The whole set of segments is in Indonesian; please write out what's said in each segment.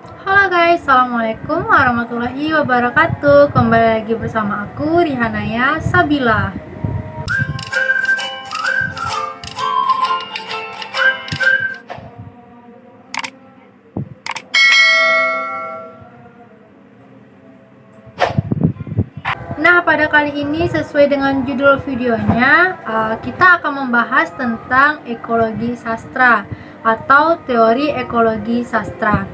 Halo guys, Assalamualaikum warahmatullahi wabarakatuh. Kembali lagi bersama aku, Rihanaya Sabila. Nah, pada kali ini sesuai dengan judul videonya, kita akan membahas tentang ekologi sastra atau teori ekologi sastra.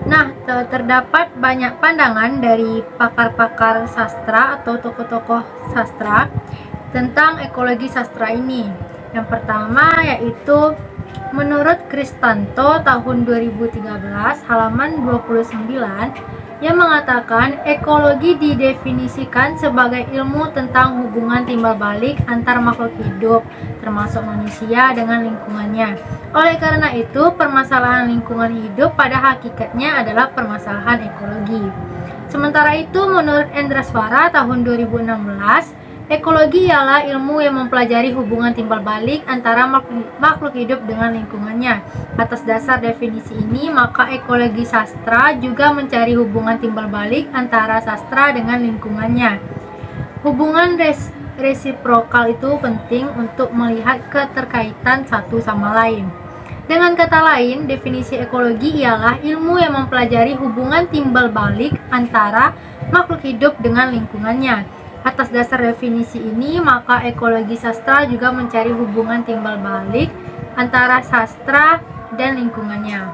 Nah, terdapat banyak pandangan dari pakar-pakar sastra atau tokoh-tokoh sastra tentang ekologi sastra ini. Yang pertama yaitu menurut Kristanto tahun 2013 halaman 29 yang mengatakan ekologi didefinisikan sebagai ilmu tentang hubungan timbal balik antar makhluk hidup termasuk manusia dengan lingkungannya. Oleh karena itu, permasalahan lingkungan hidup pada hakikatnya adalah permasalahan ekologi. Sementara itu, menurut Endraswara tahun 2016, ekologi ialah ilmu yang mempelajari hubungan timbal balik antara makhluk hidup dengan lingkungannya. Atas dasar definisi ini, maka ekologi sastra juga mencari hubungan timbal balik antara sastra dengan lingkungannya. Hubungan resiprokal itu penting untuk melihat keterkaitan satu sama lain. Dengan kata lain, definisi ekologi ialah ilmu yang mempelajari hubungan timbal balik antara makhluk hidup dengan lingkungannya. Atas dasar definisi ini, maka ekologi sastra juga mencari hubungan timbal balik antara sastra dan lingkungannya.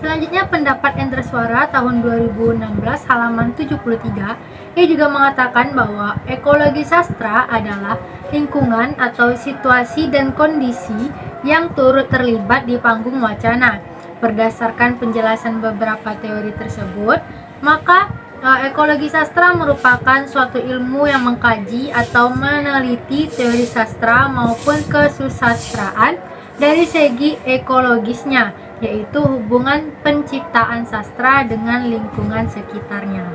Selanjutnya pendapat Endraswara tahun 2016 halaman 73, ia juga mengatakan bahwa ekologi sastra adalah lingkungan atau situasi dan kondisi yang turut terlibat di panggung wacana. Berdasarkan penjelasan beberapa teori tersebut, maka ekologi sastra merupakan suatu ilmu yang mengkaji atau meneliti teori sastra maupun kesusastraan dari segi ekologisnya, yaitu hubungan penciptaan sastra dengan lingkungan sekitarnya.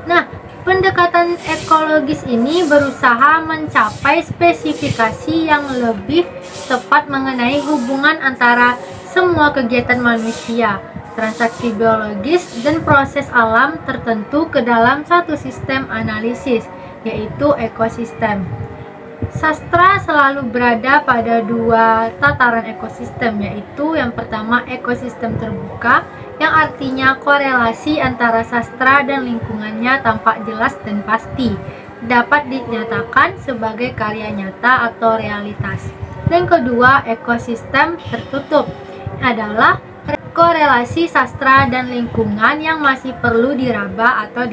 Nah, pendekatan ekologis ini berusaha mencapai spesifikasi yang lebih tepat mengenai hubungan antara semua kegiatan manusia, transaksi biologis, dan proses alam tertentu ke dalam satu sistem analisis, yaitu ekosistem. Sastra selalu berada pada dua tataran ekosistem, yaitu yang pertama ekosistem terbuka, yang artinya korelasi antara sastra dan lingkungannya tampak jelas dan pasti, dapat dinyatakan sebagai karya nyata atau realitas. Dan kedua, ekosistem tertutup adalah korelasi sastra dan lingkungan yang masih perlu diraba atau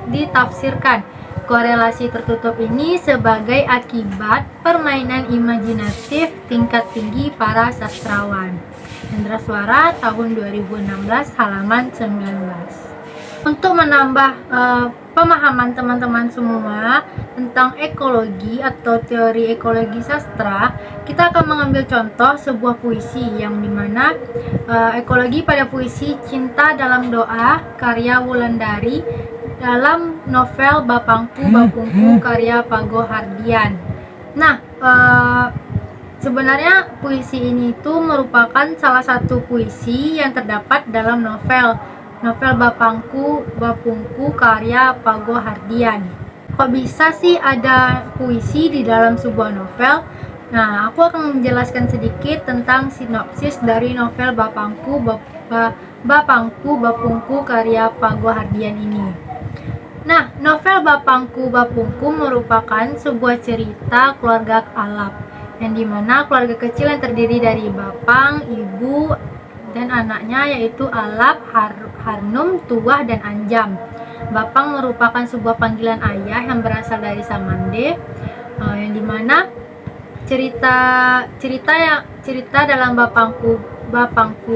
ditafsirkan. Korelasi tertutup ini sebagai akibat permainan imajinatif tingkat tinggi para sastrawan. Endraswara tahun 2016 halaman 19. Untuk menambah pemahaman teman-teman semua tentang ekologi atau teori ekologi sastra, kita akan mengambil contoh sebuah puisi yang dimana ekologi pada puisi Cinta dalam Doa karya Wulandari dalam novel Bapangku Bapungku karya Pago Hardian. Nah, sebenarnya puisi ini itu merupakan salah satu puisi yang terdapat dalam novel Bapangku Bapungku karya Pago Hardian. Kok bisa sih ada puisi di dalam sebuah novel? Nah, aku akan menjelaskan sedikit tentang sinopsis dari novel Bapangku Bapungku karya Pago Hardian ini. Nah, novel Bapangku Bapungku merupakan sebuah cerita keluarga alap, yang dimana keluarga kecil yang terdiri dari bapang, ibu, dan anaknya yaitu Alap, Harnum, Tuah, dan Anjam. Bapang merupakan sebuah panggilan ayah yang berasal dari Samande, yang dimana cerita dalam Bapangku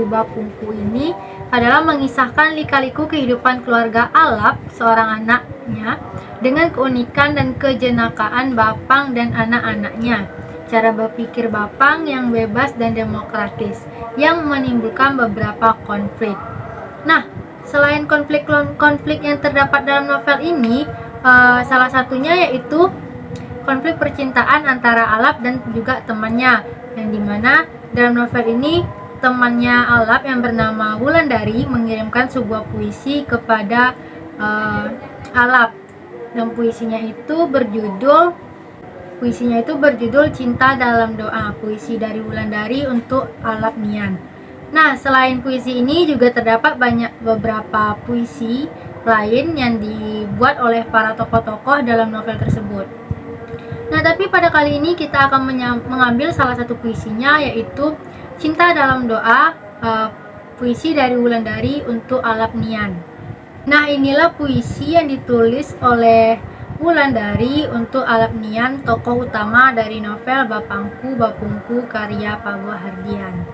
Bapungku ini adalah mengisahkan lika-liku kehidupan keluarga Alap, seorang anaknya, dengan keunikan dan kejenakaan Bapang dan anak-anaknya. Cara berpikir Bapang yang bebas dan demokratis yang menimbulkan beberapa konflik. Nah, selain konflik yang terdapat dalam novel ini, salah satunya yaitu konflik percintaan antara Alap dan juga temannya, yang dimana dalam novel ini temannya Alap yang bernama Wulandari mengirimkan sebuah puisi kepada Alap, dan puisinya itu berjudul Cinta Dalam Doa, puisi dari Wulandari untuk Alap Nian. Nah, selain puisi ini juga terdapat beberapa puisi lain yang dibuat oleh para tokoh-tokoh dalam novel tersebut. Nah, tapi pada kali ini kita akan mengambil salah satu puisinya, yaitu Cinta Dalam Doa, puisi dari Wulandari untuk Alap Nian. Nah, inilah puisi yang ditulis oleh Wulandari untuk Alap Nian, tokoh utama dari novel Bapangku Bapungku karya Pago Hardian.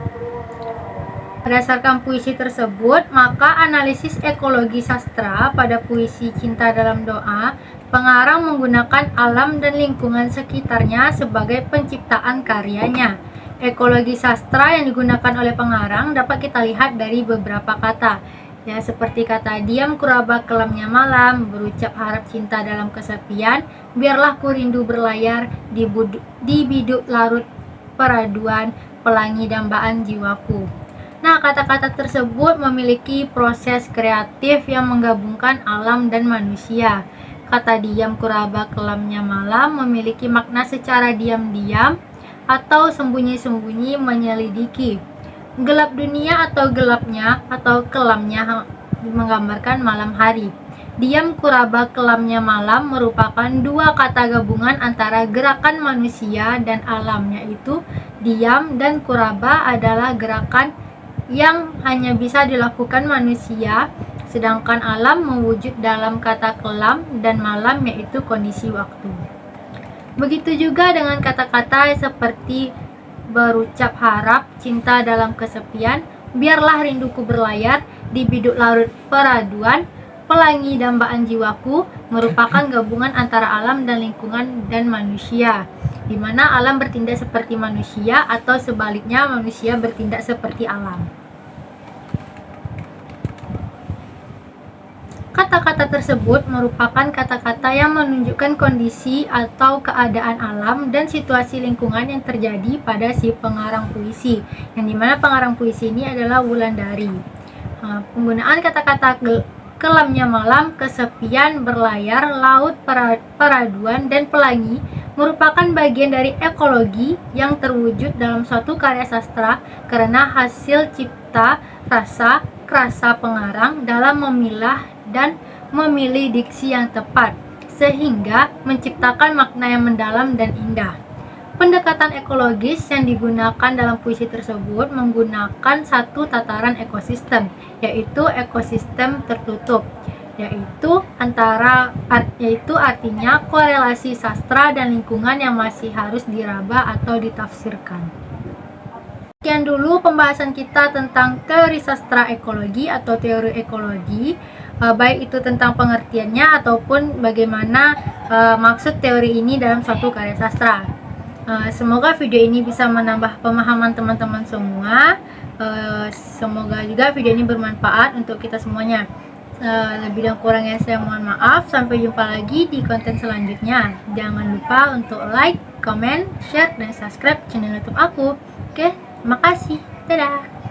Berdasarkan puisi tersebut, maka analisis ekologi sastra pada puisi Cinta Dalam Doa, pengarang menggunakan alam dan lingkungan sekitarnya sebagai penciptaan karyanya. Ekologi sastra yang digunakan oleh pengarang dapat kita lihat dari beberapa kata, ya, seperti kata diam kuraba kelamnya malam, berucap harap cinta dalam kesepian, biarlah ku rindu berlayar di biduk larut peraduan, pelangi dambaan jiwaku. Nah, kata-kata tersebut memiliki proses kreatif yang menggabungkan alam dan manusia. Kata diam kuraba kelamnya malam memiliki makna secara diam-diam atau sembunyi-sembunyi menyelidiki. Gelap dunia atau gelapnya atau kelamnya menggambarkan malam hari. Diam kuraba kelamnya malam merupakan dua kata gabungan antara gerakan manusia dan alam, yaitu diam dan kuraba adalah gerakan yang hanya bisa dilakukan manusia, sedangkan alam mewujud dalam kata kelam dan malam, yaitu kondisi waktu. Begitu juga dengan kata-kata seperti berucap harap, cinta dalam kesepian, biarlah rinduku berlayar di biduk larut peraduan, pelangi dambaan jiwaku, merupakan gabungan antara alam dan lingkungan dan manusia, di mana alam bertindak seperti manusia atau sebaliknya manusia bertindak seperti alam. Kata-kata tersebut merupakan kata-kata yang menunjukkan kondisi atau keadaan alam dan situasi lingkungan yang terjadi pada si pengarang puisi, yang dimana pengarang puisi ini adalah Wulandari. Penggunaan kata-kata kelamnya malam, kesepian, berlayar, laut, peraduan, dan pelangi merupakan bagian dari ekologi yang terwujud dalam suatu karya sastra karena hasil cipta rasa krasa pengarang dalam memilah dan memilih diksi yang tepat, sehingga menciptakan makna yang mendalam dan indah. Pendekatan ekologis yang digunakan dalam puisi tersebut menggunakan satu tataran ekosistem, yaitu ekosistem tertutup, yaitu artinya korelasi sastra dan lingkungan yang masih harus diraba atau ditafsirkan. Sekian dulu pembahasan kita tentang teori sastra ekologi atau teori ekologi, baik itu tentang pengertiannya ataupun bagaimana maksud teori ini dalam suatu karya sastra. Semoga video ini bisa menambah pemahaman teman-teman semua. Semoga juga video ini bermanfaat untuk kita semuanya. Lebih dan kurangnya saya mohon maaf. Sampai jumpa lagi di konten selanjutnya. Jangan lupa untuk like, comment, share, dan subscribe channel YouTube aku. Oke, terima kasih. Dadah.